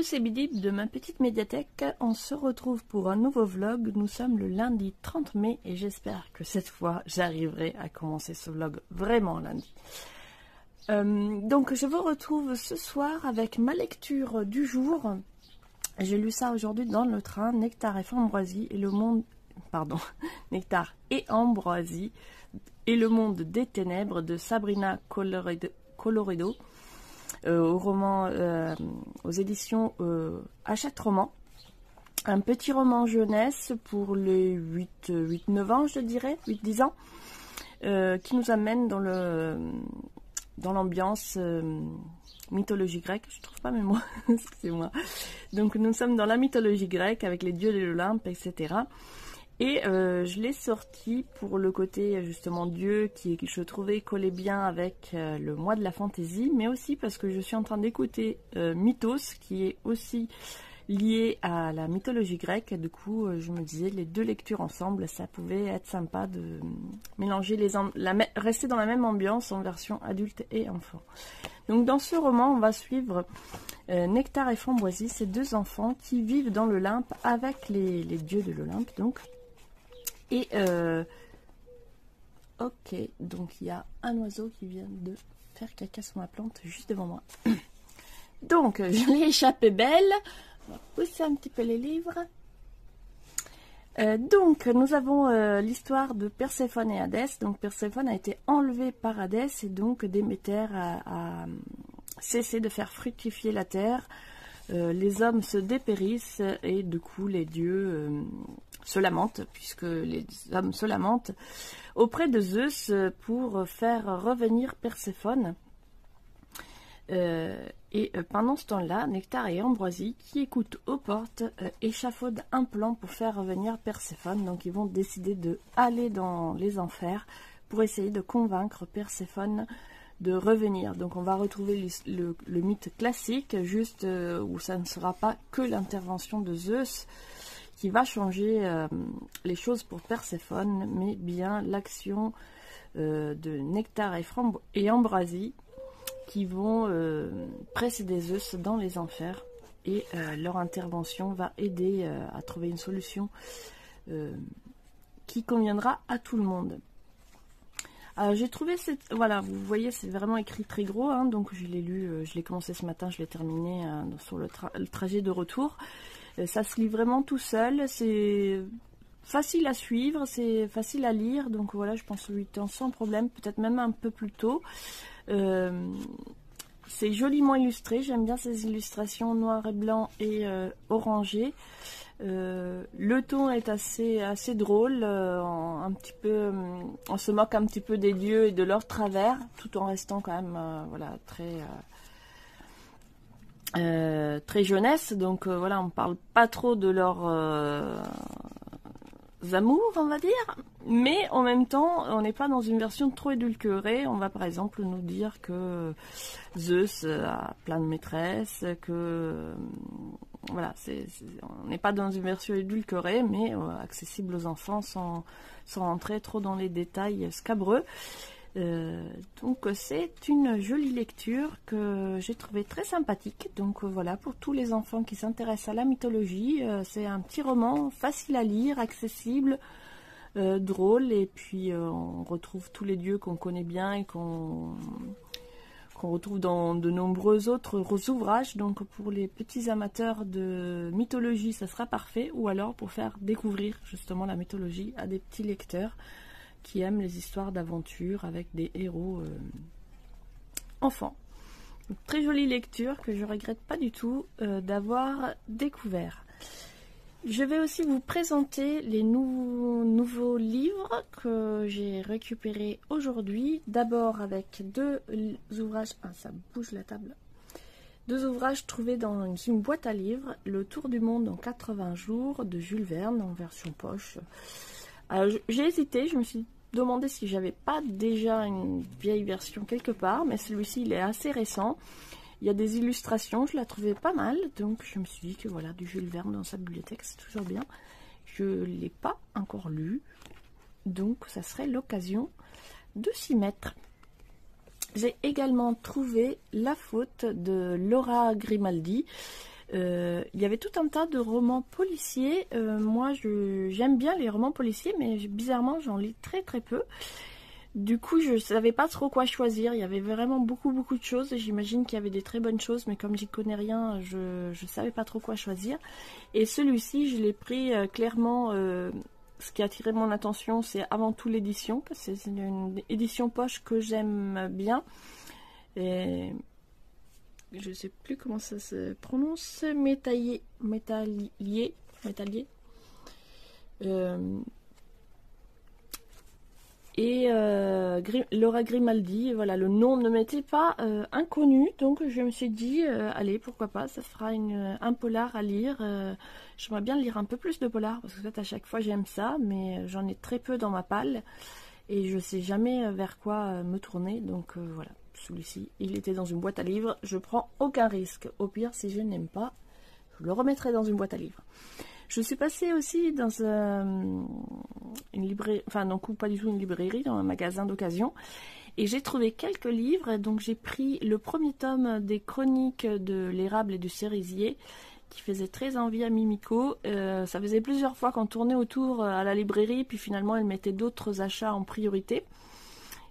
c'est Bidib de ma petite médiathèque. On se retrouve pour un nouveau vlog. Nous sommes le lundi 30 mai et j'espère que cette fois j'arriverai à commencer ce vlog vraiment lundi. Donc je vous retrouve ce soir avec ma lecture du jour. J'ai lu ça aujourd'hui dans le train. Nectar et Ambroisie et le monde... Pardon. Nectar et Ambroisie et le monde des ténèbres de Sabrina Colloredo. Au roman, aux éditions Hachette Roman. Un petit roman jeunesse pour les 8-9 ans, je dirais, 8-10 ans, qui nous amène dans l'ambiance mythologie grecque. Je trouve pas mes mots, excusez-moi. Donc nous sommes dans la mythologie grecque avec les dieux de l'Olympe, etc. Et je l'ai sorti pour le côté justement dieu qui je trouvais collait bien avec le mois de la fantaisie, mais aussi parce que je suis en train d'écouter Mythos qui est aussi lié à la mythologie grecque. Et du coup je me disais les deux lectures ensemble ça pouvait être sympa de mélanger rester dans la même ambiance en version adulte et enfant. Donc dans ce roman on va suivre Nectar et Ambroisie, ces deux enfants qui vivent dans l'Olympe avec les dieux de l'Olympe donc. Et ok, donc il y a un oiseau qui vient de faire caca sur ma plante juste devant moi. Donc je l'ai échappé belle. On va pousser un petit peu les livres. Donc nous avons l'histoire de Perséphone et Hadès. Donc Perséphone a été enlevée par Hadès et donc Déméter a cessé de faire fructifier la terre. Les hommes se dépérissent et du coup les dieux se lamentent, puisque les hommes se lamentent auprès de Zeus pour faire revenir Perséphone. Et pendant ce temps-là, Nectar et Ambroisie, qui écoutent aux portes, échafaudent un plan pour faire revenir Perséphone. Donc ils vont décider de aller dans les enfers pour essayer de convaincre Perséphone de revenir. Donc on va retrouver le mythe classique, juste où ça ne sera pas que l'intervention de Zeus qui va changer les choses pour Perséphone, mais bien l'action de Nectar et Ambroisie qui vont précéder Zeus dans les enfers, et leur intervention va aider à trouver une solution qui conviendra à tout le monde. J'ai trouvé cette... Voilà, vous voyez, c'est vraiment écrit très gros, hein, donc je l'ai lu, je l'ai commencé ce matin, je l'ai terminé sur le trajet de retour. Ça se lit vraiment tout seul, c'est facile à suivre, c'est facile à lire, donc voilà, je pense 8 ans sans problème, peut-être même un peu plus tôt. C'est joliment illustré, j'aime bien ces illustrations noir et blanc et orangé. Le ton est assez drôle, un petit peu, on se moque un petit peu des dieux et de leurs travers, tout en restant quand même voilà, très jeunesse. Donc voilà, on parle pas trop de leurs amours, on va dire, mais en même temps on n'est pas dans une version trop édulcorée. On va par exemple nous dire que Zeus a plein de maîtresses, que voilà, on n'est pas dans une version édulcorée, mais accessible aux enfants sans rentrer trop dans les détails scabreux. Donc c'est une jolie lecture que j'ai trouvée très sympathique. Donc voilà, pour tous les enfants qui s'intéressent à la mythologie, c'est un petit roman facile à lire, accessible, drôle, et puis on retrouve tous les dieux qu'on connaît bien et qu'on retrouve dans de nombreux autres ouvrages. Donc pour les petits amateurs de mythologie, ça sera parfait, ou alors pour faire découvrir justement la mythologie à des petits lecteurs qui aiment les histoires d'aventure avec des héros enfants. Une très jolie lecture que je regrette pas du tout d'avoir découvert. Je vais aussi vous présenter les nouveaux livres que j'ai récupérés aujourd'hui. D'abord avec deux ouvrages... Ah, ça bouge la table. Deux ouvrages trouvés dans une boîte à livres. Le Tour du monde en 80 jours de Jules Verne en version poche. J'ai hésité, je me suis demandé si j'avais pas déjà une vieille version quelque part, mais celui-ci il est assez récent. Il y a des illustrations, je la trouvais pas mal, donc je me suis dit que voilà, du Jules Verne dans sa bibliothèque, c'est toujours bien. Je ne l'ai pas encore lu, donc ça serait l'occasion de s'y mettre. J'ai également trouvé La faute de Laura Grimaldi. Il y avait tout un tas de romans policiers. Moi, j'aime bien les romans policiers, mais bizarrement, j'en lis très très peu. Du coup, je savais pas trop quoi choisir. Il y avait vraiment beaucoup de choses. J'imagine qu'il y avait des très bonnes choses, mais comme j'y connais rien, je savais pas trop quoi choisir. Et celui-ci, je l'ai pris clairement. Ce qui a attiré mon attention, c'est avant tout l'édition, parce que c'est une édition poche que j'aime bien. Et je sais plus comment ça se prononce. Métallier. Et Laura Grimaldi, voilà, le nom ne m'était pas inconnu, donc je me suis dit, allez, pourquoi pas, ça fera un polar à lire. J'aimerais bien lire un peu plus de polar, parce que peut-être à chaque fois j'aime ça, mais j'en ai très peu dans ma palle, et je sais jamais vers quoi me tourner, donc voilà, celui-ci, il était dans une boîte à livres, je prends aucun risque. Au pire, si je n'aime pas, je le remettrai dans une boîte à livres. Je suis passée aussi dans une librairie, enfin non, pas du tout une librairie, dans un magasin d'occasion. Et j'ai trouvé quelques livres, donc j'ai pris le premier tome des chroniques de l'érable et du cerisier, qui faisait très envie à Mimiko. Ça faisait plusieurs fois qu'on tournait autour à la librairie, puis finalement elle mettait d'autres achats en priorité.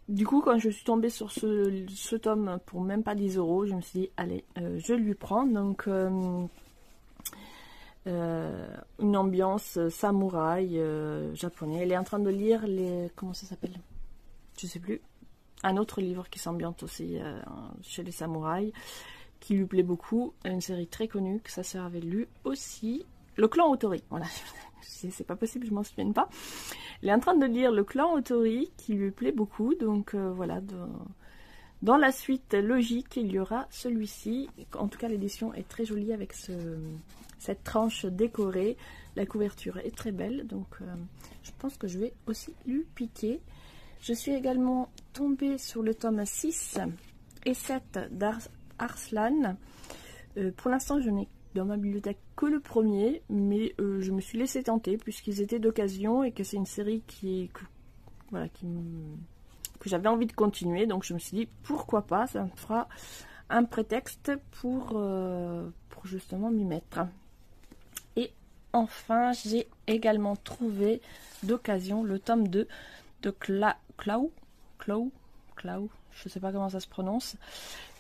Du coup, quand je suis tombée sur ce tome pour même pas 10 €, je me suis dit, allez, je lui prends. Donc... une ambiance samouraï japonais. Elle est en train de lire les... Comment ça s'appelle? Je sais plus. Un autre livre qui s'ambiante aussi chez les samouraïs, qui lui plaît beaucoup. Une série très connue que sa sœur avait lu aussi. Le clan Otori. Voilà. C'est pas possible, je m'en souviens pas. Elle est en train de lire Le clan Otori, qui lui plaît beaucoup. Donc voilà. Dans la suite logique, il y aura celui-ci. En tout cas, l'édition est très jolie avec cette tranche décorée. La couverture est très belle, donc je pense que je vais aussi lui piquer. Je suis également tombée sur le tome 6 et 7 d'Arslan. Pour l'instant, je n'ai dans ma bibliothèque que le premier, mais je me suis laissée tenter puisqu'ils étaient d'occasion et que c'est une série que j'avais envie de continuer. Donc je me suis dit, pourquoi pas, ça me fera un prétexte pour justement m'y mettre. Enfin, j'ai également trouvé d'occasion le tome 2 de Clau, je sais pas comment ça se prononce.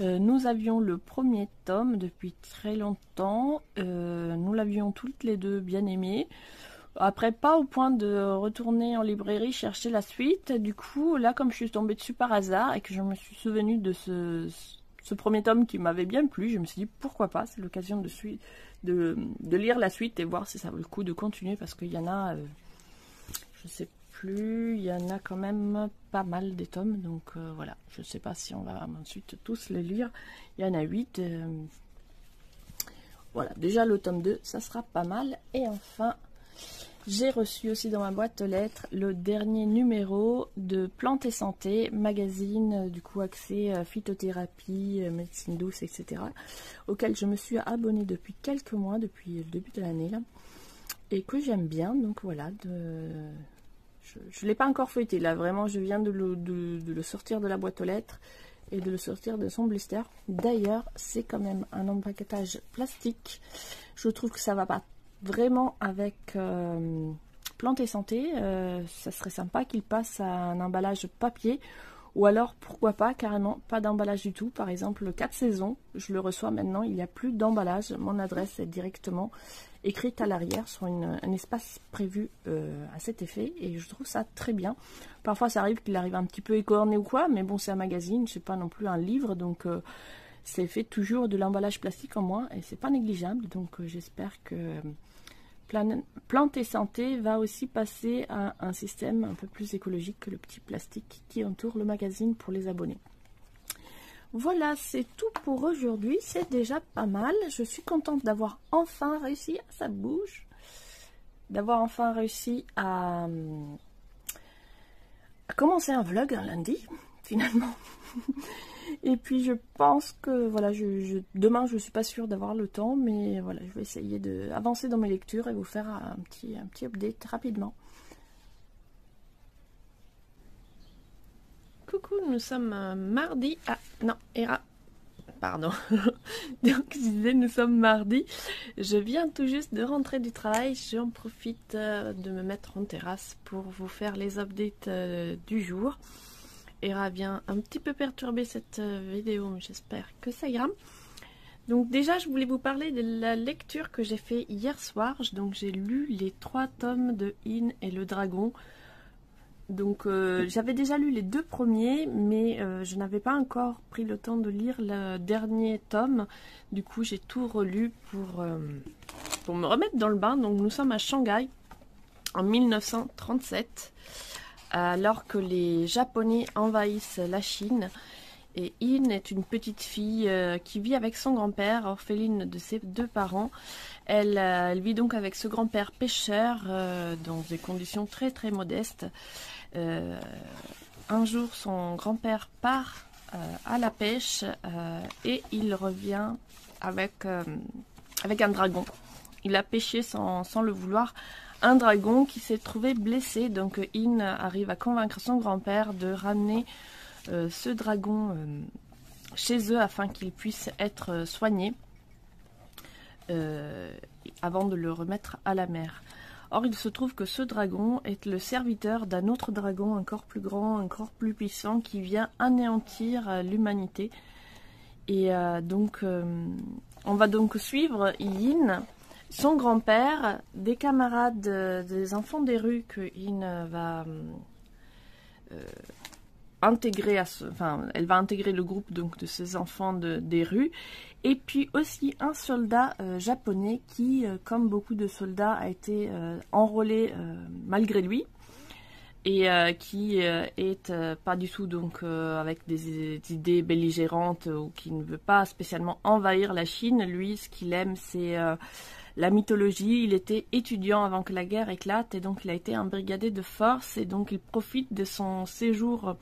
Nous avions le premier tome depuis très longtemps. Nous l'avions toutes les deux bien aimé. Après, pas au point de retourner en librairie chercher la suite. Du coup, là, comme je suis tombée dessus par hasard et que je me suis souvenue de ce premier tome qui m'avait bien plu, je me suis dit pourquoi pas, c'est l'occasion de lire la suite et voir si ça vaut le coup de continuer, parce qu'il y en a, je sais plus, il y en a quand même pas mal des tomes, donc voilà, je sais pas si on va ensuite tous les lire, il y en a 8, voilà, déjà le tome 2, ça sera pas mal. Et enfin, j'ai reçu aussi dans ma boîte aux lettres le dernier numéro de Plantes et Santé, magazine du coup axé phytothérapie, médecine douce, etc. auquel je me suis abonnée depuis quelques mois, depuis le début de l'année là, et que j'aime bien. Donc voilà, je ne l'ai pas encore feuilleté là, vraiment je viens de le sortir de la boîte aux lettres et de le sortir de son blister. D'ailleurs, c'est quand même un empaquetage plastique. Je trouve que ça va pas vraiment avec Plantes et Santé. Ça serait sympa qu'il passe à un emballage papier, ou alors pourquoi pas carrément pas d'emballage du tout. Par exemple, le 4 saisons, je le reçois maintenant, il n'y a plus d'emballage, mon adresse est directement écrite à l'arrière sur un espace prévu à cet effet, et je trouve ça très bien. Parfois ça arrive qu'il arrive un petit peu écorné ou quoi, mais bon, c'est un magazine, c'est pas non plus un livre, donc c'est fait toujours de l'emballage plastique en moins et c'est pas négligeable. Donc j'espère que Plantes et Santé va aussi passer à un système un peu plus écologique que le petit plastique qui entoure le magazine pour les abonnés. Voilà, c'est tout pour aujourd'hui. C'est déjà pas mal. Je suis contente d'avoir enfin réussi, ça bouge, d'avoir enfin réussi à commencer un vlog un lundi, finalement. Et puis je pense que voilà, demain je suis pas sûre d'avoir le temps, mais voilà, je vais essayer d'avancer dans mes lectures et vous faire un petit update rapidement. Coucou, nous sommes mardi. Ah non, Hera, pardon. Donc je disais, nous sommes mardi. Je viens tout juste de rentrer du travail. J'en profite de me mettre en terrasse pour vous faire les updates du jour. Hera vient un petit peu perturber cette vidéo, mais j'espère que ça ira. Donc déjà, je voulais vous parler de la lecture que j'ai fait hier soir. Donc j'ai lu les 3 tomes de In et le Dragon. Donc j'avais déjà lu les 2 premiers, mais je n'avais pas encore pris le temps de lire le dernier tome. Du coup, j'ai tout relu pour me remettre dans le bain. Donc nous sommes à Shanghai en 1937, alors que les Japonais envahissent la Chine. Et In est une petite fille qui vit avec son grand-père, orpheline de ses 2 parents. Elle vit donc avec ce grand-père pêcheur dans des conditions très très modestes. Un jour, son grand-père part à la pêche et il revient avec un dragon. Il a pêché sans le vouloir un dragon qui s'est trouvé blessé. Donc In arrive à convaincre son grand-père de ramener ce dragon chez eux afin qu'il puisse être soigné avant de le remettre à la mer. Or, il se trouve que ce dragon est le serviteur d'un autre dragon encore plus grand, encore plus puissant, qui vient anéantir l'humanité. Et donc, on va donc suivre Yin, son grand-père, des camarades, des enfants des rues que Yin va intégrer elle va intégrer le groupe donc de ces enfants des rues, et puis aussi un soldat japonais qui, comme beaucoup de soldats, a été enrôlé malgré lui, et qui est pas du tout donc avec des idées belligérantes, ou qui ne veut pas spécialement envahir la Chine. Lui, ce qu'il aime, c'est la mythologie. Il était étudiant avant que la guerre éclate, et donc il a été un brigadier de force, et donc il profite de son séjour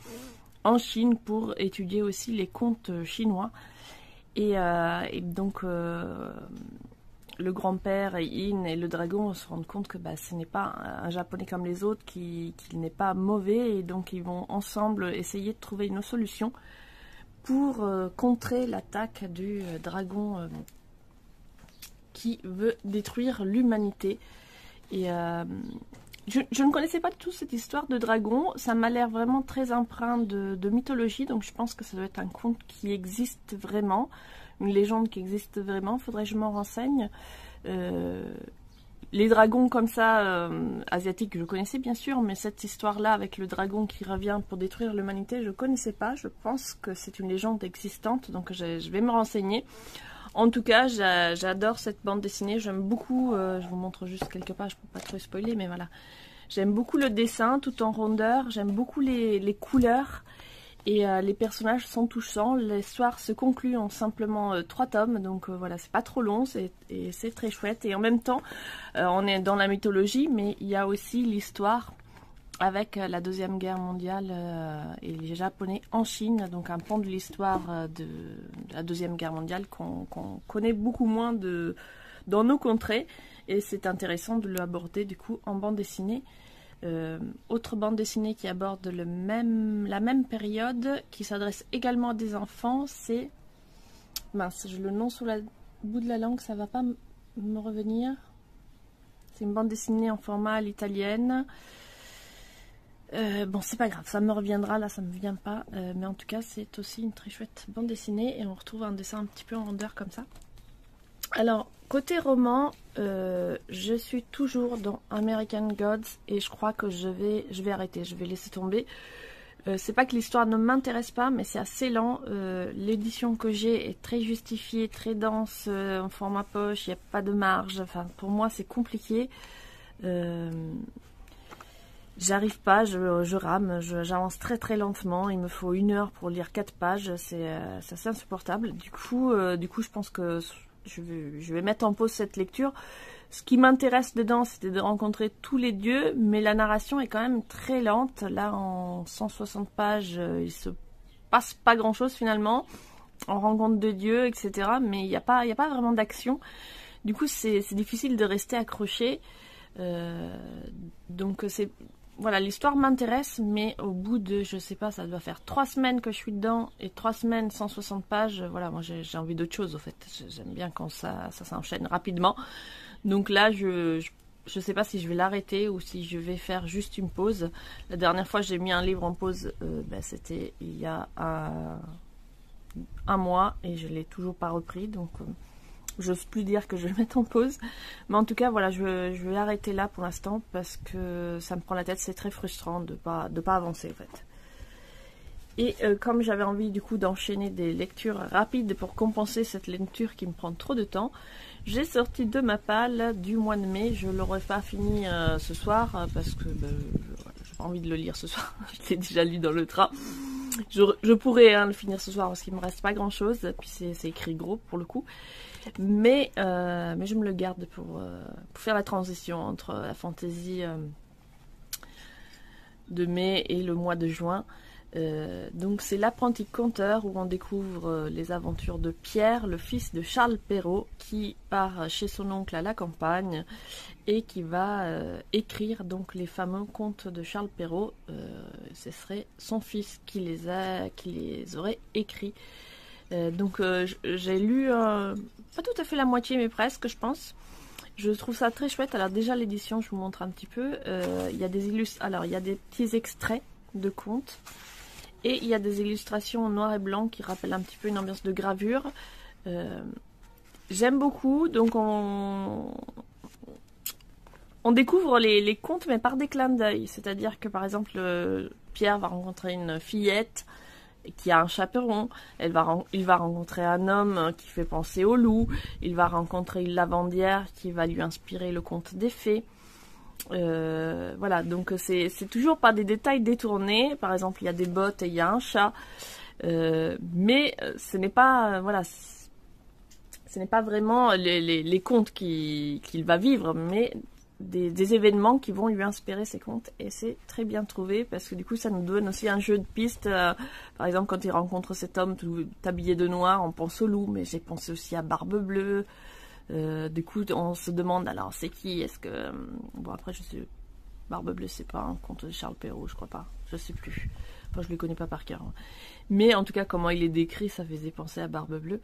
en Chine pour étudier aussi les contes chinois. Et donc le grand-père In et le dragon se rendent compte que ce n'est pas un japonais comme les autres, qu'il n'est pas mauvais, et donc ils vont ensemble essayer de trouver une solution pour contrer l'attaque du dragon qui veut détruire l'humanité. Et je ne connaissais pas du tout cette histoire de dragon. Ça m'a l'air vraiment très empreint de mythologie, donc je pense que ça doit être un conte qui existe vraiment, une légende qui existe vraiment. Faudrait que je m'en renseigne. Les dragons comme ça, asiatiques, je connaissais bien sûr, mais cette histoire-là avec le dragon qui revient pour détruire l'humanité, je ne connaissais pas. Je pense que c'est une légende existante, donc je vais me renseigner. En tout cas, j'adore cette bande dessinée, j'aime beaucoup, je vous montre juste quelques pages pour pas trop spoiler, mais voilà. J'aime beaucoup le dessin, tout en rondeur, j'aime beaucoup les couleurs, et les personnages sont touchants. L'histoire se conclut en simplement 3 tomes, donc voilà, c'est pas trop long, et c'est très chouette. Et en même temps, on est dans la mythologie, mais il y a aussi l'histoire avec la Deuxième Guerre mondiale et les Japonais en Chine, donc un pan de l'histoire de la Deuxième Guerre mondiale qu'on connaît beaucoup moins dans nos contrées, et c'est intéressant de l'aborder du coup en bande dessinée. Autre bande dessinée qui aborde la même période, qui s'adresse également à des enfants, c'est... Mince, j'ai le nom sous le bout de la langue, ça va pas me revenir. C'est une bande dessinée en format à l'italienne. Bon, c'est pas grave, ça me reviendra, là ça me vient pas, mais en tout cas c'est aussi une très chouette bande dessinée, et on retrouve un dessin un petit peu en rondeur comme ça. Alors, côté roman, je suis toujours dans American Gods, et je crois que je vais arrêter, je vais laisser tomber. C'est pas que l'histoire ne m'intéresse pas, mais c'est assez lent. L'édition que j'ai est très justifiée, très dense, en format poche, il n'y a pas de marge, enfin pour moi c'est compliqué. J'arrive pas, je rame, j'avance très très lentement, il me faut 1 heure pour lire 4 pages, c'est assez insupportable. Du coup, je pense que je vais mettre en pause cette lecture. Ce qui m'intéresse dedans, c'était de rencontrer tous les dieux, mais la narration est quand même très lente. Là, en 160 pages, il se passe pas grand chose finalement. On rencontre 2 dieux, etc. Mais il n'y a pas vraiment d'action. Du coup, c'est difficile de rester accroché. Donc voilà, l'histoire m'intéresse, mais au bout de, je sais pas, ça doit faire 3 semaines que je suis dedans, et 3 semaines, 160 pages, voilà, moi j'ai envie d'autre chose, au fait. J'aime bien quand ça s'enchaîne rapidement. Donc là, je sais pas si je vais l'arrêter ou si je vais faire juste une pause. La dernière fois, j'ai mis un livre en pause, c'était il y a un mois, et je l'ai toujours pas repris, donc... j'ose plus dire que je vais le mettre en pause. Mais en tout cas, voilà, je vais arrêter là pour l'instant parce que ça me prend la tête. C'est très frustrant de pas avancer, en fait. Et comme j'avais envie, du coup, d'enchaîner des lectures rapides pour compenser cette lecture qui me prend trop de temps, j'ai sorti de ma palle du mois de mai. Je l'aurais pas fini ce soir parce que j'ai pas envie de le lire ce soir. Je l'ai déjà lu dans le train. Je pourrais le finir ce soir parce qu'il me reste pas grand-chose. Puis c'est écrit gros pour le coup. Mais je me le garde pour faire la transition entre la fantaisie de mai et le mois de juin. Donc c'est L'apprenti conteur, où on découvre les aventures de Pierre, le fils de Charles Perrault, qui part chez son oncle à la campagne et qui va écrire donc les fameux contes de Charles Perrault. Ce serait son fils qui les aurait écrits. Donc j'ai lu pas tout à fait la moitié, mais presque, je pense. Je trouve ça très chouette. Alors déjà l'édition, je vous montre un petit peu. Il y a il y a des petits extraits de contes et il y a des illustrations en noir et blanc qui rappellent un petit peu une ambiance de gravure. J'aime beaucoup. Donc on découvre les contes, mais par des clins d'œil. C'est-à-dire que par exemple Pierre va rencontrer une fillette qui a un chaperon, il va rencontrer un homme qui fait penser au loup, il va rencontrer une lavandière qui va lui inspirer le conte des fées. Voilà, donc c'est toujours par des détails détournés. Par exemple, il y a des bottes et il y a un chat, mais ce n'est pas ce n'est pas vraiment les contes qu'il va vivre, mais des événements qui vont lui inspirer ses contes, et c'est très bien trouvé parce que du coup ça nous donne aussi un jeu de pistes. Par exemple, quand il rencontre cet homme tout habillé de noir, on pense au loup, mais j'ai pensé aussi à Barbe Bleue. Du coup on se demande alors c'est qui, est-ce que bon, après je sais, Barbe Bleue c'est pas un conte de Charles Perrault, je crois pas, je sais plus, enfin je le connais pas par cœur, mais en tout cas comment il est décrit, ça faisait penser à Barbe Bleue.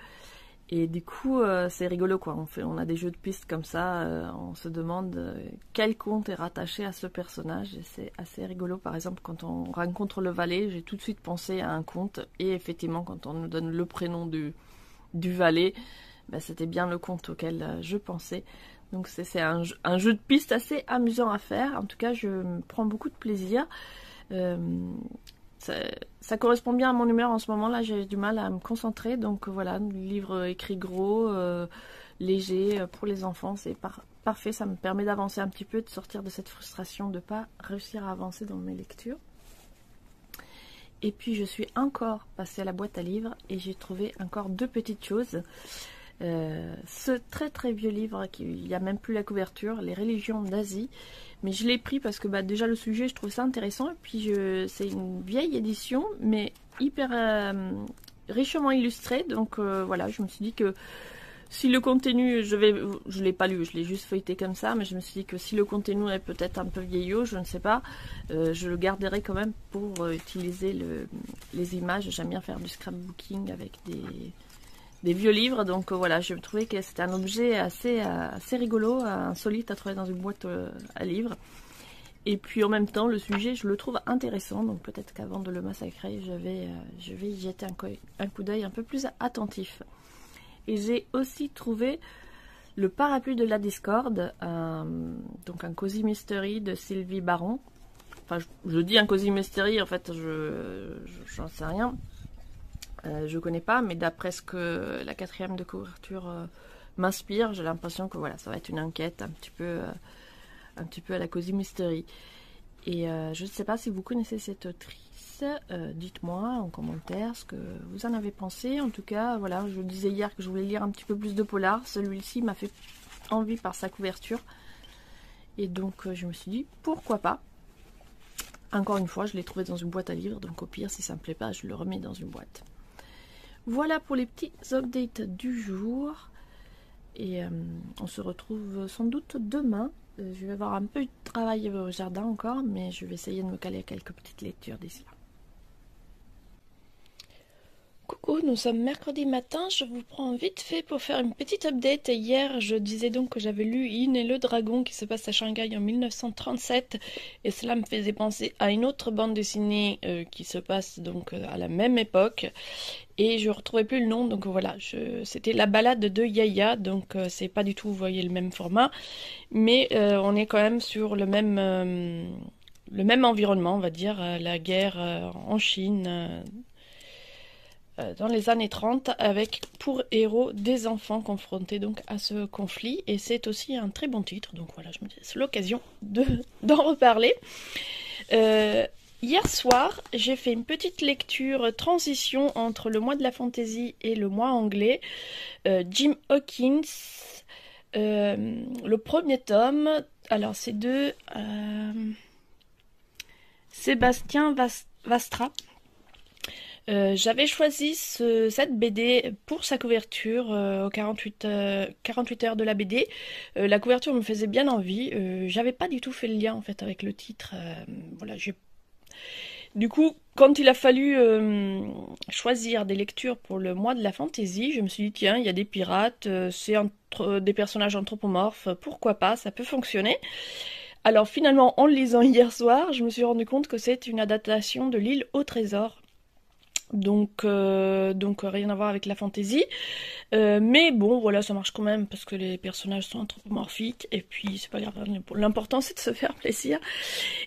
Et du coup, c'est rigolo, quoi. On a des jeux de pistes comme ça, on se demande quel conte est rattaché à ce personnage, et c'est assez rigolo. Par exemple, quand on rencontre le valet, j'ai tout de suite pensé à un conte, et effectivement, quand on nous donne le prénom du valet, c'était bien le conte auquel je pensais. Donc c'est un jeu de pistes assez amusant à faire. En tout cas, je prends beaucoup de plaisir. Ça correspond bien à mon humeur en ce moment là, j'ai du mal à me concentrer, donc voilà, livre écrit gros, léger pour les enfants, c'est parfait, ça me permet d'avancer un petit peu, de sortir de cette frustration de ne pas réussir à avancer dans mes lectures. Et puis je suis encore passée à la boîte à livres et j'ai trouvé encore 2 petites choses. Ce très très vieux livre, il n'y a même plus la couverture, Les religions d'Asie, mais je l'ai pris parce que déjà le sujet je trouve ça intéressant, et puis c'est une vieille édition mais hyper richement illustrée, donc voilà, je me suis dit que si le contenu, je l'ai pas lu, je l'ai juste feuilleté comme ça, mais je me suis dit que si le contenu est peut-être un peu vieillot, je ne sais pas, je le garderai quand même pour utiliser les images. J'aime bien faire du scrapbooking avec des vieux livres, donc voilà, je trouvais que c'était un objet assez rigolo, insolite à trouver dans une boîte à livres. Et puis en même temps, le sujet, je le trouve intéressant, donc peut-être qu'avant de le massacrer, je vais y jeter un coup d'œil un peu plus attentif. Et j'ai aussi trouvé Le parapluie de la discorde, donc un cozy mystery de Sylvie Baron. Enfin, je dis un cozy mystery, en fait, j'en sais rien. Je connais pas, mais d'après ce que la 4e de couverture m'inspire, j'ai l'impression que voilà, ça va être une enquête un petit peu à la Cozy Mystery. Et je ne sais pas si vous connaissez cette autrice, dites-moi en commentaire ce que vous en avez pensé. En tout cas, voilà, je disais hier que je voulais lire un petit peu plus de polar. Celui-ci m'a fait envie par sa couverture. Et donc je me suis dit, pourquoi pas. Encore une fois, je l'ai trouvé dans une boîte à livres, donc au pire, si ça me plaît pas, je le remets dans une boîte. Voilà pour les petits updates du jour. Et on se retrouve sans doute demain. Je vais avoir un peu de travail au jardin encore, mais je vais essayer de me caler quelques petites lectures d'ici là. Coucou, nous sommes mercredi matin, je vous prends vite fait pour faire une petite update. Hier, je disais donc que j'avais lu In et le dragon qui se passe à Shanghai en 1937 et cela me faisait penser à une autre bande dessinée qui se passe donc à la même époque et je retrouvais plus le nom, donc voilà, c'était La balade de Yaya, donc c'est pas du tout, vous voyez, le même format, mais on est quand même sur le même environnement, on va dire, la guerre en Chine dans les années 30 avec pour héros des enfants confrontés donc à ce conflit et c'est aussi un très bon titre, donc voilà, je me dis c'est l'occasion d'en reparler. Hier soir j'ai fait une petite lecture transition entre le mois de la fantaisie et le mois anglais. Jim Hawkins, le premier tome, alors c'est de Sébastien Vastra. J'avais choisi cette BD pour sa couverture aux 48 heures de la BD. La couverture me faisait bien envie. J'avais pas du tout fait le lien en fait avec le titre. Voilà, du coup, quand il a fallu choisir des lectures pour le mois de la fantaisie, je me suis dit tiens, il y a des pirates, c'est des personnages anthropomorphes, pourquoi pas, ça peut fonctionner. Alors finalement, en le lisant hier soir, je me suis rendu compte que c'est une adaptation de L'île au trésor. Donc rien à voir avec la fantaisie. Mais bon, voilà, ça marche quand même parce que les personnages sont anthropomorphiques et puis c'est pas grave, l'important c'est de se faire plaisir.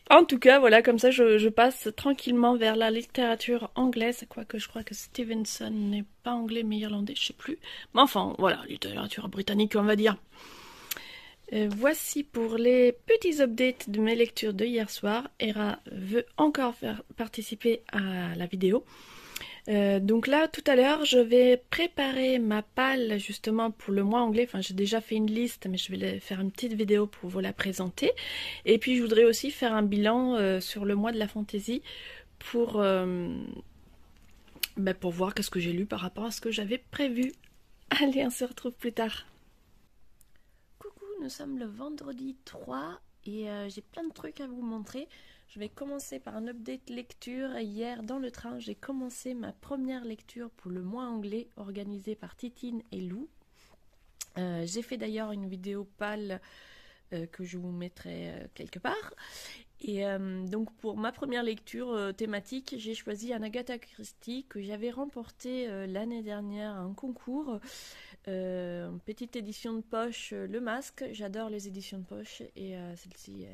En tout cas, voilà, comme ça je passe tranquillement vers la littérature anglaise, quoique je crois que Stevenson n'est pas anglais mais irlandais, je sais plus. Mais enfin, voilà, littérature britannique on va dire. Voici pour les petits updates de mes lectures de hier soir. Hera veut encore faire participer à la vidéo. Donc là, tout à l'heure, je vais préparer ma palle justement pour le mois anglais. Enfin, j'ai déjà fait une liste, mais je vais faire une petite vidéo pour vous la présenter. Et puis, je voudrais aussi faire un bilan sur le mois de la fantaisie pour voir qu'est-ce que j'ai lu par rapport à ce que j'avais prévu. Allez, on se retrouve plus tard. Coucou, nous sommes le vendredi 3 et j'ai plein de trucs à vous montrer. Je vais commencer par un update lecture. Hier, dans le train, j'ai commencé ma première lecture pour le mois anglais organisé par Titine et Lou. J'ai fait d'ailleurs une vidéo pâle que je vous mettrai quelque part. Et donc pour ma première lecture thématique, j'ai choisi un Agatha Christie que j'avais remporté l'année dernière à un concours. Une petite édition de poche, Le Masque. J'adore les éditions de poche et celle-ci,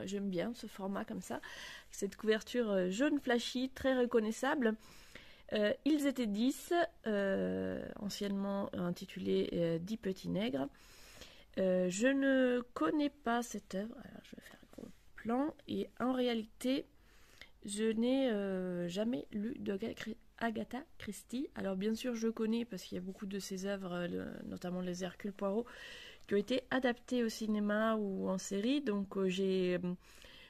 j'aime bien ce format comme ça. Cette couverture jaune flashy, très reconnaissable. Ils étaient 10, anciennement intitulé 10 petits nègres. Je ne connais pas cette œuvre, alors je vais faire un gros plan, et en réalité, je n'ai jamais lu d'Agatha Christie. Alors bien sûr, je connais parce qu'il y a beaucoup de ses œuvres, notamment les Hercule Poirot, qui ont été adaptées au cinéma ou en série, donc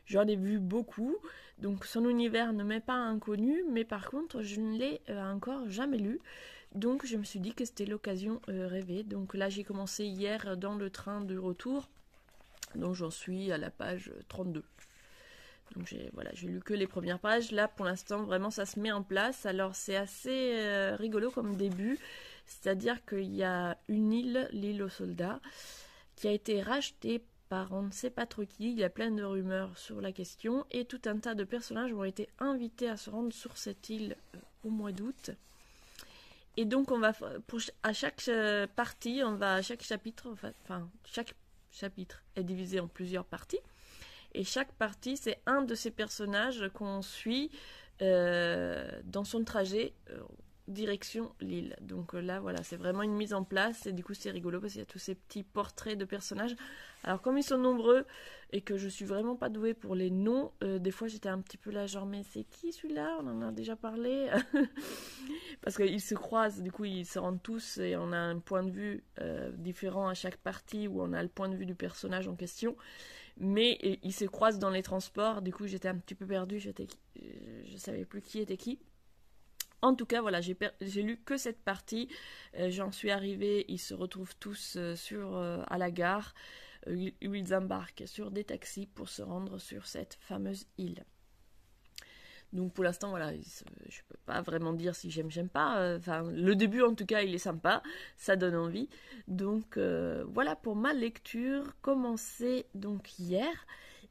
j'en ai vu beaucoup, donc son univers ne m'est pas inconnu, mais par contre je ne l'ai encore jamais lu, donc je me suis dit que c'était l'occasion rêvée. Donc là j'ai commencé hier dans le train de retour, donc j'en suis à la page 32. Donc j'ai lu que les premières pages. Là pour l'instant vraiment ça se met en place. Alors c'est assez rigolo comme début, c'est-à-dire qu'il y a une île, l'île aux soldats, qui a été rachetée par on ne sait pas trop qui. Il y a plein de rumeurs sur la question et tout un tas de personnages ont été invités à se rendre sur cette île au mois d'août. Et donc on va à chaque partie, à chaque chapitre, enfin chaque chapitre est divisé en plusieurs parties. Et chaque partie, c'est un de ces personnages qu'on suit dans son trajet direction l'île. Donc là, voilà, c'est vraiment une mise en place. Et du coup, c'est rigolo parce qu'il y a tous ces petits portraits de personnages. Alors, comme ils sont nombreux et que je suis vraiment pas douée pour les noms, des fois, j'étais un petit peu là, genre, mais c'est qui celui-là? On en a déjà parlé. Parce qu'ils se croisent, du coup, ils se rendent tous et on a un point de vue différent à chaque partie où on a le point de vue du personnage en question. Mais ils se croisent dans les transports, du coup j'étais un petit peu perdue, je savais plus qui était qui. En tout cas voilà, j'ai lu que cette partie, j'en suis arrivée, ils se retrouvent tous à la gare, ils embarquent sur des taxis pour se rendre sur cette fameuse île. Donc pour l'instant, voilà, je peux pas vraiment dire si j'aime pas. Enfin, le début en tout cas, il est sympa, ça donne envie. Donc voilà pour ma lecture, commencée donc hier.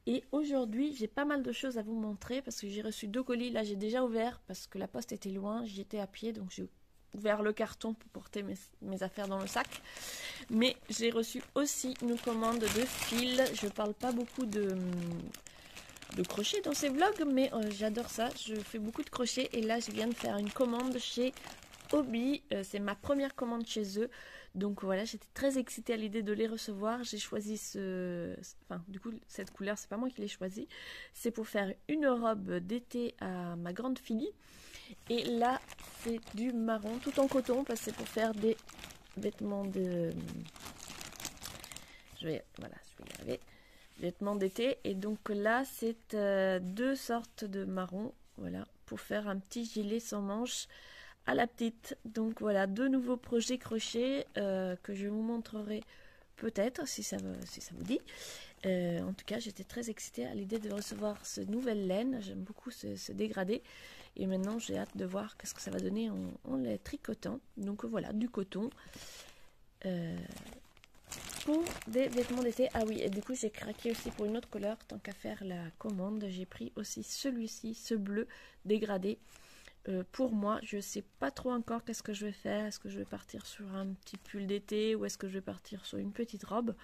Et aujourd'hui, j'ai pas mal de choses à vous montrer parce que j'ai reçu 2 colis. Là, j'ai déjà ouvert parce que la poste était loin, j'étais à pied, donc j'ai ouvert le carton pour porter mes affaires dans le sac. Mais j'ai reçu aussi une commande de fil. Je parle pas beaucoup de crochet dans ces vlogs, mais j'adore ça, je fais beaucoup de crochet et là je viens de faire une commande chez Hobby, c'est ma première commande chez eux, donc voilà, j'étais très excitée à l'idée de les recevoir. J'ai choisi du coup cette couleur, c'est pas moi qui l'ai choisie, c'est pour faire une robe d'été à ma grande fille, et là c'est du marron tout en coton parce que c'est pour faire des vêtements de... je vais y arriver. Vêtements d'été, et donc là c'est 2 sortes de marron, voilà, pour faire un petit gilet sans manches à la petite. Donc voilà, 2 nouveaux projets crochet que je vous montrerai peut-être si ça vous dit. En tout cas, j'étais très excitée à l'idée de recevoir ce nouvelle laine, j'aime beaucoup ce dégradé, et maintenant j'ai hâte de voir qu'est-ce que ça va donner en les tricotant. Donc voilà, du coton pour des vêtements d'été. Ah oui, et du coup j'ai craqué aussi pour une autre couleur, tant qu'à faire la commande, j'ai pris aussi celui-ci, ce bleu dégradé. Pour moi, je sais pas trop encore qu'est-ce que je vais faire. Est-ce que je vais partir sur un petit pull d'été ou est-ce que je vais partir sur une petite robe?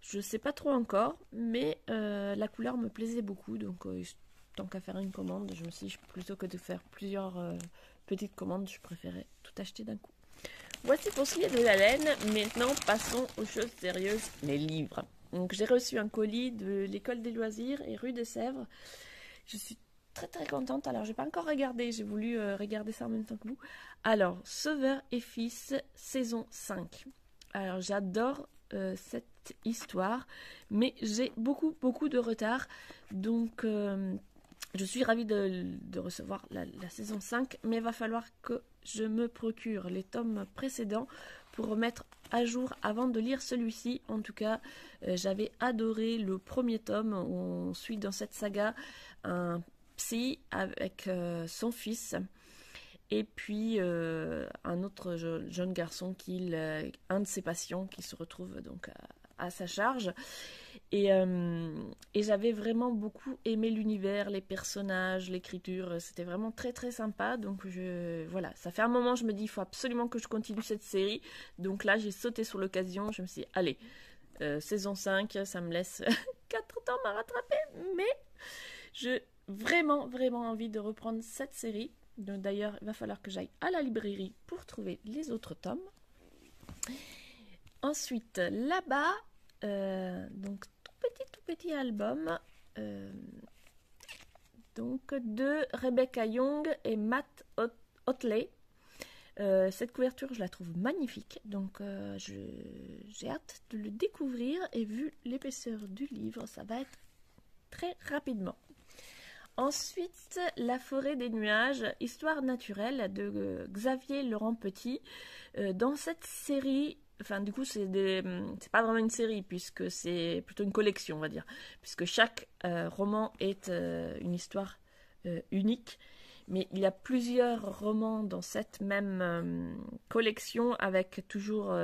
Je sais pas trop encore, mais la couleur me plaisait beaucoup, donc tant qu'à faire une commande, je me suis dit plutôt que de faire plusieurs petites commandes, je préférais tout acheter d'un coup. Voici pour ce qui est de la laine. Maintenant, passons aux choses sérieuses, les livres. Donc, j'ai reçu un colis de l'école des loisirs et rue des Sèvres. Je suis très contente. Alors, j'ai pas encore regardé. J'ai voulu regarder ça en même temps que vous. Alors, Sauveur et Fils, saison 5. Alors, j'adore cette histoire, mais j'ai beaucoup de retard. Donc, je suis ravie de recevoir la saison 5, mais il va falloir que je me procure les tomes précédents pour remettre à jour avant de lire celui-ci. En tout cas, j'avais adoré le premier tome où on suit dans cette saga un psy avec son fils et puis un autre jeune garçon un de ses patients qui se retrouve donc à sa charge. Et j'avais vraiment beaucoup aimé l'univers, les personnages, l'écriture, c'était vraiment très sympa. Donc voilà, ça fait un moment, je me dis il faut absolument que je continue cette série. Donc là j'ai sauté sur l'occasion, je me suis dit allez, saison 5, ça me laisse 4 tomes à rattraper, mais j'ai vraiment envie de reprendre cette série. Donc d'ailleurs il va falloir que j'aille à la librairie pour trouver les autres tomes. Ensuite là-bas, donc tout petit album donc de Rebecca Young et Matt Otley. Cette couverture je la trouve magnifique, donc j'ai hâte de le découvrir, et vu l'épaisseur du livre ça va être très rapidement. Ensuite, La forêt des nuages, histoire naturelle de Xavier Laurent Petit. Dans cette série, enfin du coup c'est pas vraiment une série puisque c'est plutôt une collection, on va dire, puisque chaque roman est une histoire unique, mais il y a plusieurs romans dans cette même collection avec toujours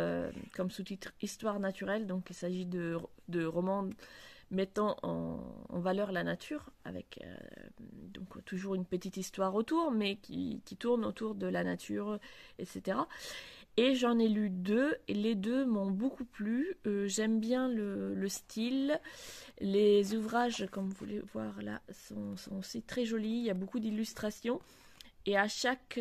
comme sous-titre histoire naturelle. Donc il s'agit de romans mettant en valeur la nature, avec donc toujours une petite histoire autour, mais qui tourne autour de la nature, etc. Et j'en ai lu 2, et les 2 m'ont beaucoup plu. J'aime bien le style. Les ouvrages, comme vous pouvez voir là, sont aussi très jolis. Il y a beaucoup d'illustrations. Et à chaque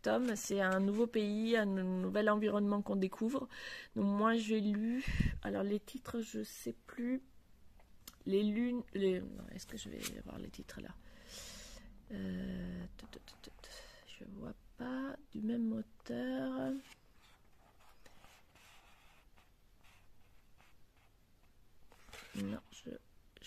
tome, c'est un nouveau pays, un nouvel environnement qu'on découvre. Donc moi, j'ai lu... Alors les titres, je sais plus... Les lunes... Est-ce que je vais avoir les titres là? Je vois pas. Du même auteur. Non, je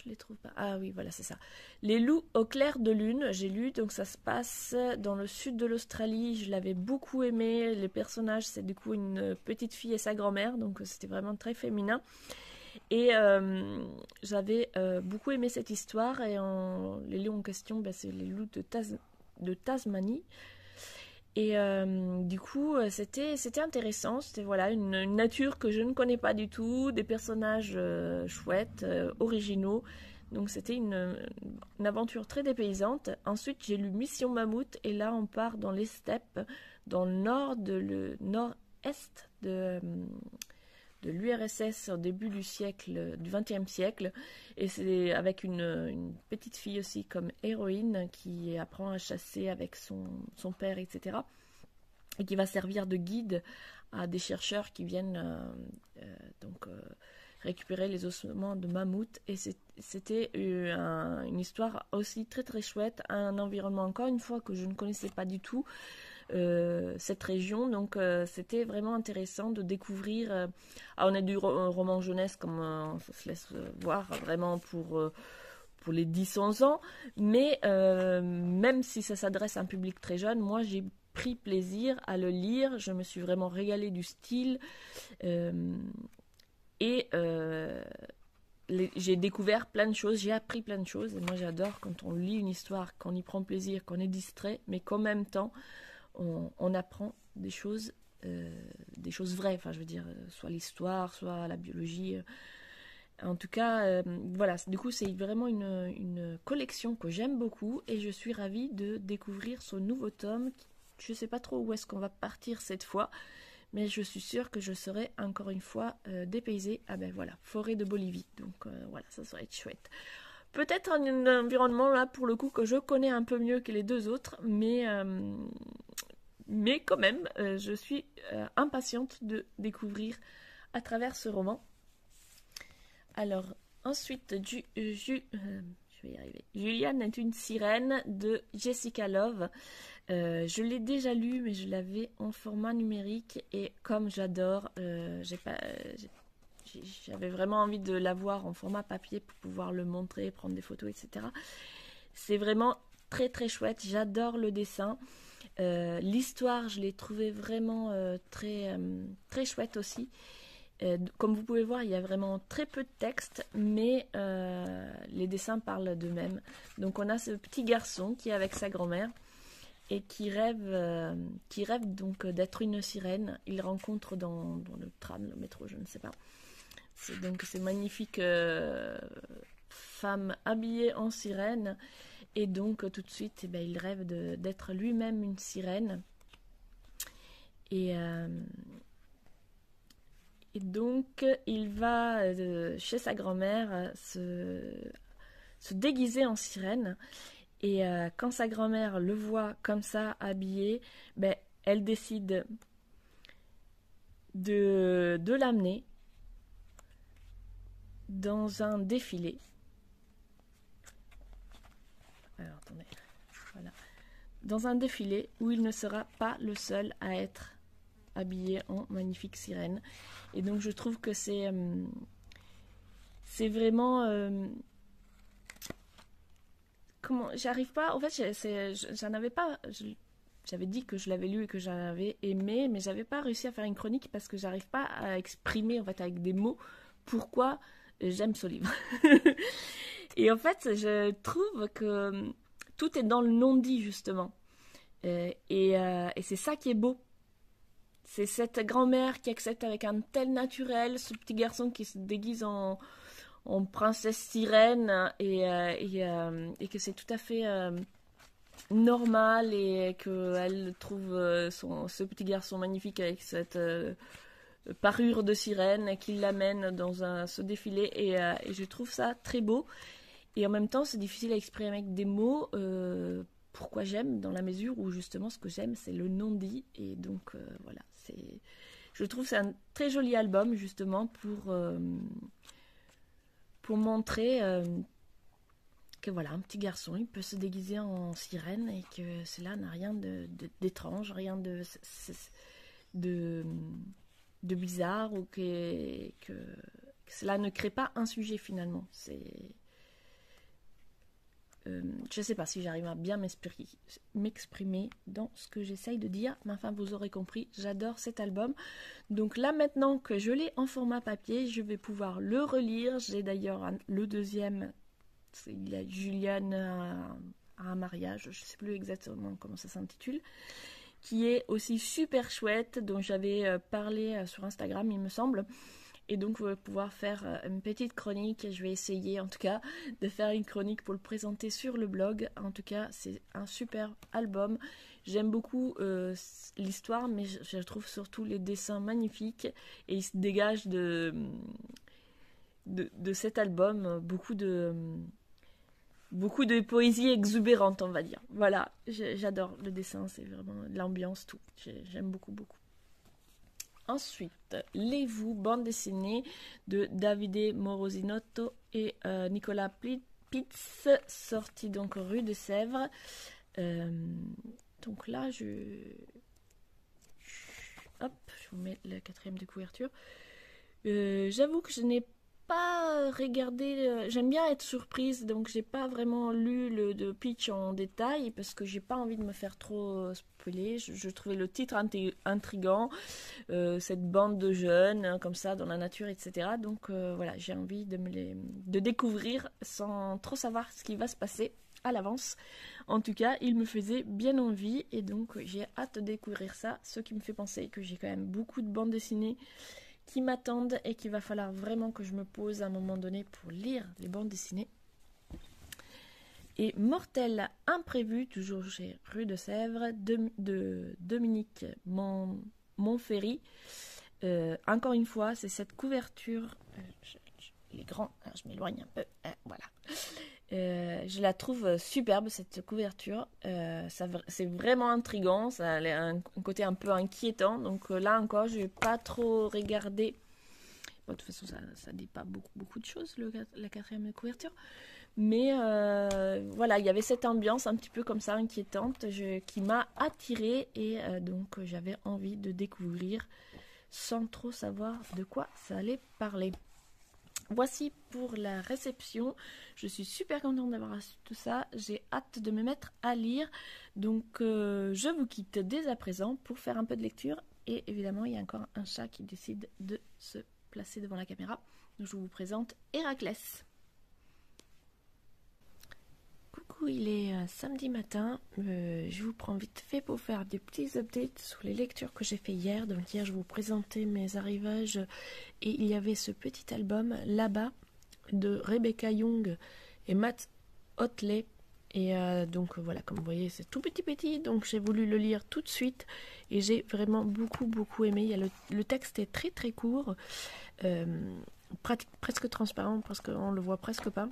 les trouve pas. Ah oui, voilà, c'est ça. Les loups au clair de lune, j'ai lu. Donc ça se passe dans le sud de l'Australie. Je l'avais beaucoup aimé. Les personnages, c'est du coup une petite fille et sa grand-mère. Donc c'était vraiment très féminin. Et j'avais beaucoup aimé cette histoire, et les loups en question, ben, c'est les loups de Tasmanie. Et du coup, c'était intéressant. C'était voilà, une nature que je ne connais pas du tout, des personnages chouettes, originaux. Donc c'était une aventure très dépaysante. Ensuite, j'ai lu Mission Mammouth, et là, on part dans les steppes, dans le nord-est de l'URSS au début du XXe siècle. Et c'est avec une petite fille aussi comme héroïne qui apprend à chasser avec son père, etc. Et qui va servir de guide à des chercheurs qui viennent récupérer les ossements de mammouth. Et c'était une histoire aussi très très chouette, un environnement encore une fois que je ne connaissais pas du tout, cette région. Donc c'était vraiment intéressant de découvrir. On a du roman jeunesse, comme ça se laisse voir, vraiment pour les 10-11 ans, mais même si ça s'adresse à un public très jeune, moi j'ai pris plaisir à le lire. Je me suis vraiment régalée du style, et j'ai découvert plein de choses, j'ai appris plein de choses. Et moi j'adore quand on lit une histoire, qu'on y prend plaisir, qu'on est distrait, mais qu'en même temps on apprend des choses vraies. Enfin, je veux dire, soit l'histoire, soit la biologie. En tout cas, voilà. Du coup, c'est vraiment une collection que j'aime beaucoup, et je suis ravie de découvrir ce nouveau tome. Je ne sais pas trop où est-ce qu'on va partir cette fois, mais je suis sûre que je serai encore une fois dépaysée. Ah ben voilà, forêt de Bolivie. Donc voilà, ça serait chouette. Peut-être un environnement là pour le coup que je connais un peu mieux que les deux autres, mais quand même, je suis impatiente de découvrir à travers ce roman. Alors, ensuite, je vais y arriver. Juliane est une sirène de Jessica Love. Je l'ai déjà lu, mais je l'avais en format numérique, et comme j'adore, j'avais vraiment envie de l'avoir en format papier pour pouvoir le montrer, prendre des photos, etc. C'est vraiment très très chouette. J'adore le dessin. L'histoire, je l'ai trouvée vraiment très, très chouette aussi. Comme vous pouvez voir, il y a vraiment très peu de texte, mais les dessins parlent d'eux-mêmes. Donc on a ce petit garçon qui est avec sa grand-mère et qui rêve donc d'être une sirène. Il rencontre dans le tram, le métro, je ne sais pas. Donc ces magnifiques femmes habillées en sirène. Et donc tout de suite, il rêve d'être lui-même une sirène. Et donc il va chez sa grand-mère se déguiser en sirène. Et quand sa grand-mère le voit comme ça, habillé, elle décide de l'amener dans un défilé. Alors, attendez. Voilà. Dans un défilé où il ne sera pas le seul à être habillé en magnifique sirène. Et donc, je trouve que c'est vraiment... comment... J'arrive pas... En fait, j'en avais pas... J'avais dit que je l'avais lu et que j'avais aimé, mais j'avais pas réussi à faire une chronique parce que j'arrive pas à exprimer, en fait, avec des mots, pourquoi j'aime ce livre. Et en fait, je trouve que tout est dans le non-dit, justement. Et c'est ça qui est beau. C'est cette grand-mère qui accepte avec un tel naturel, ce petit garçon qui se déguise en princesse sirène, et que c'est tout à fait normal, et qu'elle trouve ce petit garçon magnifique avec cette parure de sirène, qui l'amène dans ce défilé, et je trouve ça très beau. Et en même temps, c'est difficile à exprimer avec des mots pourquoi j'aime, dans la mesure où justement ce que j'aime, c'est le non-dit. Et donc voilà, je trouve que c'est un très joli album justement pour montrer que voilà, un petit garçon, il peut se déguiser en sirène, et que cela n'a rien d'étrange, rien de bizarre, ou que cela ne crée pas un sujet finalement. Je ne sais pas si j'arrive à bien m'exprimer dans ce que j'essaye de dire, mais enfin vous aurez compris, j'adore cet album. Donc là maintenant que je l'ai en format papier, je vais pouvoir le relire. J'ai d'ailleurs le deuxième, il y a Juliane à un mariage, je ne sais plus exactement comment ça s'intitule, qui est aussi super chouette, dont j'avais parlé sur Instagram il me semble. Et donc, on va pouvoir faire une petite chronique. Je vais essayer, en tout cas, de faire une chronique pour le présenter sur le blog. En tout cas, c'est un super album. J'aime beaucoup l'histoire, mais je trouve surtout les dessins magnifiques. Et il se dégage de cet album beaucoup de poésie exubérante, on va dire. Voilà, j'adore le dessin. C'est vraiment l'ambiance, tout. J'aime beaucoup, beaucoup. Ensuite, Les Vous, bande dessinée de Davide Morosinotto et Nicolas Pitz, sorti donc rue de Sèvres. Donc là, je vous mets la 4e de couverture. J'avoue que je n'ai pas regardé, j'aime bien être surprise, donc j'ai pas vraiment lu le pitch en détail parce que j'ai pas envie de me faire trop spoiler. Je trouvais le titre intriguant, cette bande de jeunes hein, comme ça dans la nature, etc. Donc voilà, j'ai envie de découvrir sans trop savoir ce qui va se passer à l'avance. En tout cas, il me faisait bien envie et donc j'ai hâte de découvrir ça, ce qui me fait penser que j'ai quand même beaucoup de bandes dessinées qui m'attendent et qu'il va falloir vraiment que je me pose à un moment donné pour lire les bandes dessinées. Et Mortel Imprévu, toujours chez Rue de Sèvres, de Dominique Montferry. Encore une fois, c'est cette couverture. Il est grand, alors je m'éloigne un peu. Voilà. Je la trouve superbe cette couverture, c'est vraiment intriguant, ça a un côté un peu inquiétant, donc là encore je vais pas trop regarder. Bon, de toute façon ça dit pas beaucoup de choses la 4e couverture, mais voilà, il y avait cette ambiance un petit peu comme ça inquiétante qui m'a attirée et donc j'avais envie de découvrir sans trop savoir de quoi ça allait parler. Voici pour la réception. Je suis super contente d'avoir reçu tout ça. J'ai hâte de me mettre à lire. Donc je vous quitte dès à présent pour faire un peu de lecture. Et évidemment, il y a encore un chat qui décide de se placer devant la caméra. Donc je vous présente Héraclès. Coucou, il est samedi matin. Je vous prends vite fait pour faire des petits updates sur les lectures que j'ai fait hier. Donc hier, je vous présentais mes arrivages et il y avait ce petit album là-bas de Rebecca Young et Matt Otley. Et donc voilà, comme vous voyez, c'est tout petit. Donc j'ai voulu le lire tout de suite et j'ai vraiment beaucoup aimé. Il y a le texte est très court, presque transparent parce qu'on le voit presque pas.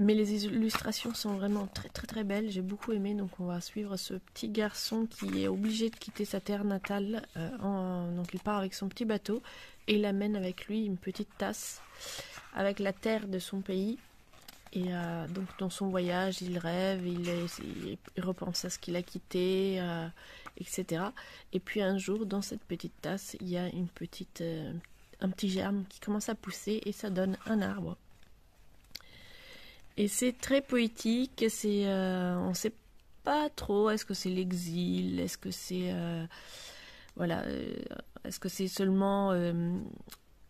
Mais les illustrations sont vraiment très belles, j'ai beaucoup aimé. Donc on va suivre ce petit garçon qui est obligé de quitter sa terre natale. Donc il part avec son petit bateau et il amène avec lui une petite tasse avec la terre de son pays. Et donc dans son voyage, il rêve, il repense à ce qu'il a quitté, etc. Et puis un jour, dans cette petite tasse, il y a un petit germe qui commence à pousser et ça donne un arbre. Et c'est très poétique, on ne sait pas trop, est-ce que c'est l'exil, est-ce que c'est est-ce que c'est seulement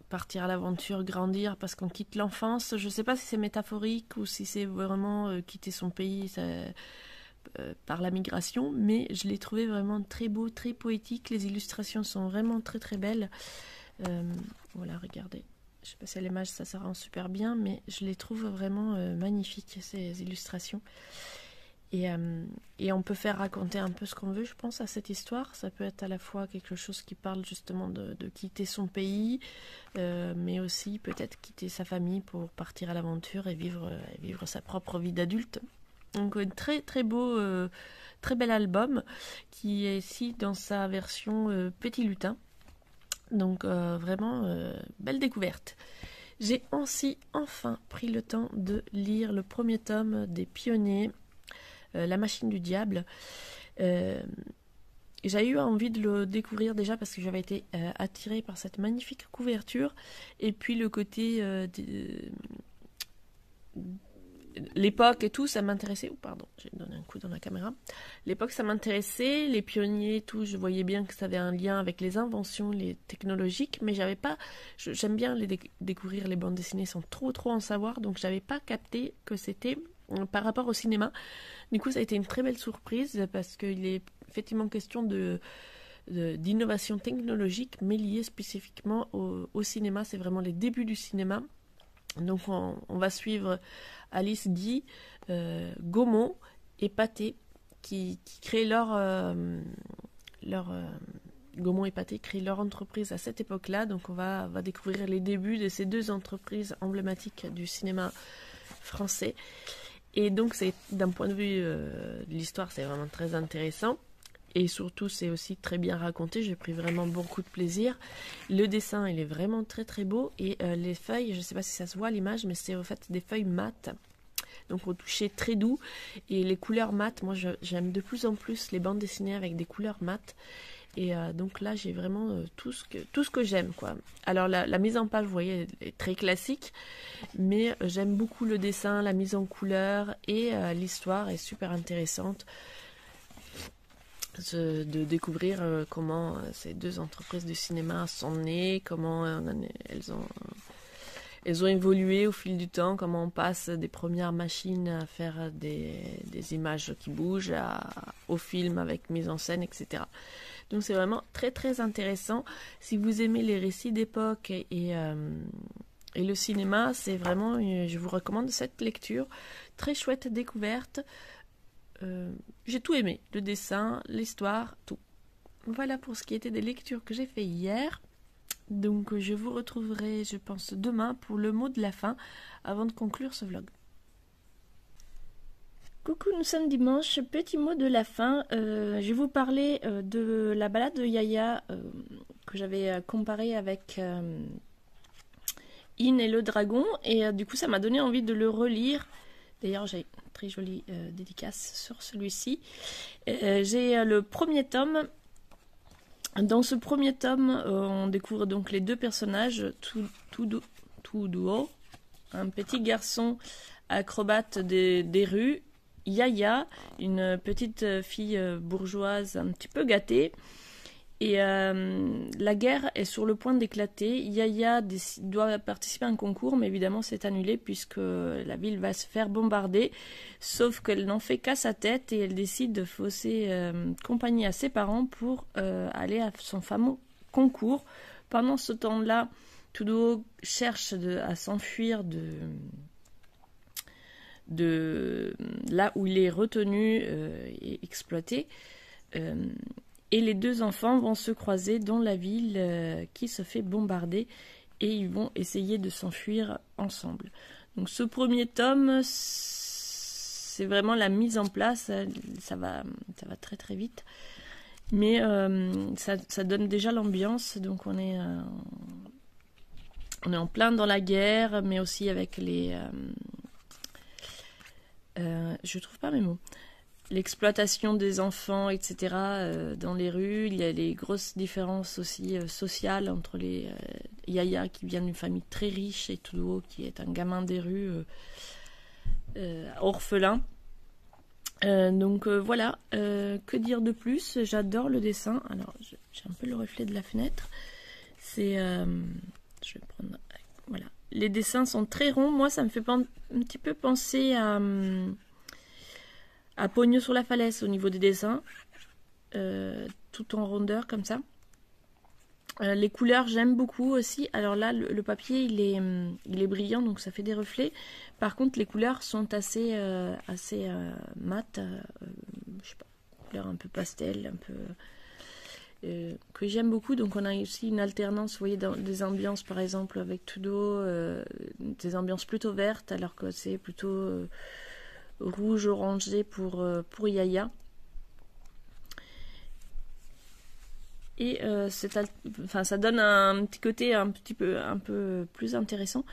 partir à l'aventure, grandir parce qu'on quitte l'enfance. Je ne sais pas si c'est métaphorique ou si c'est vraiment quitter son pays par la migration, mais je l'ai trouvé vraiment très beau, très poétique. Les illustrations sont vraiment très belles. Voilà, regardez. Je ne sais pas si à l'image ça rend super bien, mais je les trouve vraiment magnifiques, ces illustrations. Et on peut faire raconter un peu ce qu'on veut, je pense, à cette histoire. Ça peut être à la fois quelque chose qui parle justement de quitter son pays, mais aussi peut-être quitter sa famille pour partir à l'aventure et vivre sa propre vie d'adulte. Donc très beau, très bel album qui est ici dans sa version Petit Lutin. Donc vraiment belle découverte. J'ai aussi enfin pris le temps de lire le premier tome des Pionniers, La Machine du Diable. J'ai eu envie de le découvrir déjà parce que j'avais été attirée par cette magnifique couverture et puis le côté l'époque et tout, ça m'intéressait. Oh, pardon, j'ai donné un coup dans la caméra. L'époque, ça m'intéressait. Les pionniers et tout, je voyais bien que ça avait un lien avec les inventions, les technologiques, mais j'avais pas. J'aime bien découvrir les bandes dessinées sans trop en savoir, donc j'avais pas capté que c'était par rapport au cinéma. Du coup, ça a été une très belle surprise parce qu'il est effectivement question d'innovation technologique, mais liée spécifiquement au cinéma. C'est vraiment les débuts du cinéma. Donc on va suivre Alice Guy, Gaumont et Pathé qui créent Gaumont et Pathé créent leur entreprise à cette époque-là. Donc on va découvrir les débuts de ces deux entreprises emblématiques du cinéma français. Et donc c'est d'un point de vue de l'histoire, c'est vraiment très intéressant. Et surtout, c'est aussi très bien raconté. J'ai pris vraiment beaucoup de plaisir. Le dessin, il est vraiment très beau. Et les feuilles, je ne sais pas si ça se voit à l'image, mais c'est en fait des feuilles mates. Donc au toucher très doux. Et les couleurs mates, moi j'aime de plus en plus les bandes dessinées avec des couleurs mates. Et donc là, j'ai vraiment tout ce que j'aime, quoi. Alors la mise en page, vous voyez, est très classique. Mais j'aime beaucoup le dessin, la mise en couleur. Et l'histoire est super intéressante. De découvrir comment ces deux entreprises de cinéma sont nées, comment elles ont évolué au fil du temps, comment on passe des premières machines à faire des images qui bougent au film avec mise en scène, etc. Donc c'est vraiment très intéressant. Si vous aimez les récits d'époque et le cinéma, c'est vraiment, je vous recommande cette lecture. Très chouette découverte. J'ai tout aimé, le dessin, l'histoire, tout. Voilà pour ce qui était des lectures que j'ai fait hier. Donc je vous retrouverai, je pense, demain pour le mot de la fin avant de conclure ce vlog. Coucou, nous sommes dimanche, petit mot de la fin. Je vais vous parler de la balade de Yaya que j'avais comparée avec In et le dragon. Et du coup, ça m'a donné envie de le relire. D'ailleurs, j'ai une très jolie dédicace sur celui-ci. J'ai le premier tome. Dans ce premier tome, on découvre donc les deux personnages, Tuduo, un petit garçon acrobate des rues, Yaya, une petite fille bourgeoise un petit peu gâtée. Et la guerre est sur le point d'éclater. Yaya doit participer à un concours, mais évidemment c'est annulé puisque la ville va se faire bombarder. Sauf qu'elle n'en fait qu'à sa tête et elle décide de fausser compagnie à ses parents pour aller à son fameux concours. Pendant ce temps-là, Tuduo cherche à s'enfuir de là où il est retenu et exploité. Et les deux enfants vont se croiser dans la ville qui se fait bombarder et ils vont essayer de s'enfuir ensemble. Donc ce premier tome, c'est vraiment la mise en place, ça va très vite, mais ça donne déjà l'ambiance. Donc on est en plein dans la guerre, mais aussi avec je trouve pas mes mots. L'exploitation des enfants, etc. Dans les rues. Il y a les grosses différences aussi sociales entre les Yaya qui vient d'une famille très riche et Tuduo qui est un gamin des rues orphelin. Donc voilà, que dire de plus? J'adore le dessin. Alors j'ai un peu le reflet de la fenêtre. C'est, je vais prendre, voilà. Les dessins sont très ronds. Moi, ça me fait un petit peu penser à Pogno sur la falaise au niveau des dessins, tout en rondeur comme ça. Les couleurs, j'aime beaucoup aussi. Alors là, le papier, il est brillant, donc ça fait des reflets. Par contre, les couleurs sont assez mates, je sais pas, couleurs un peu pastel, un peu que j'aime beaucoup. Donc on a aussi une alternance, vous voyez, dans des ambiances, par exemple avec Tuduo, des ambiances plutôt vertes, alors que c'est plutôt rouge orangé pour Yaya. Et ça donne un petit côté un peu plus intéressant.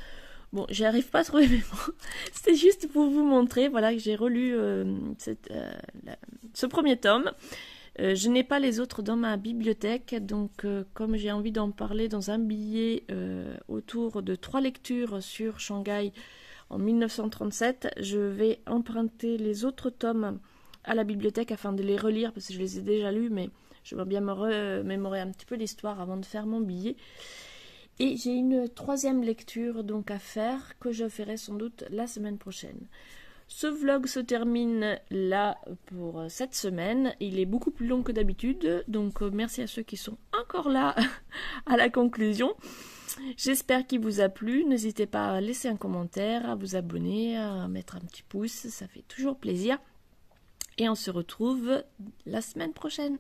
Bon, j'arrive pas à trouver mes mots. C'était juste pour vous montrer, voilà, que j'ai relu ce premier tome. Je n'ai pas les autres dans ma bibliothèque, donc comme j'ai envie d'en parler dans un billet autour de 3 lectures sur Shanghai en 1937. Je vais emprunter les autres tomes à la bibliothèque afin de les relire parce que je les ai déjà lus, mais je veux bien me remémorer un petit peu l'histoire avant de faire mon billet. Et j'ai une troisième lecture donc à faire que je ferai sans doute la semaine prochaine. Ce vlog se termine là pour cette semaine. Il est beaucoup plus long que d'habitude, donc merci à ceux qui sont encore là à la conclusion. J'espère qu'il vous a plu. N'hésitez pas à laisser un commentaire, à vous abonner, à mettre un petit pouce, ça fait toujours plaisir. Et on se retrouve la semaine prochaine.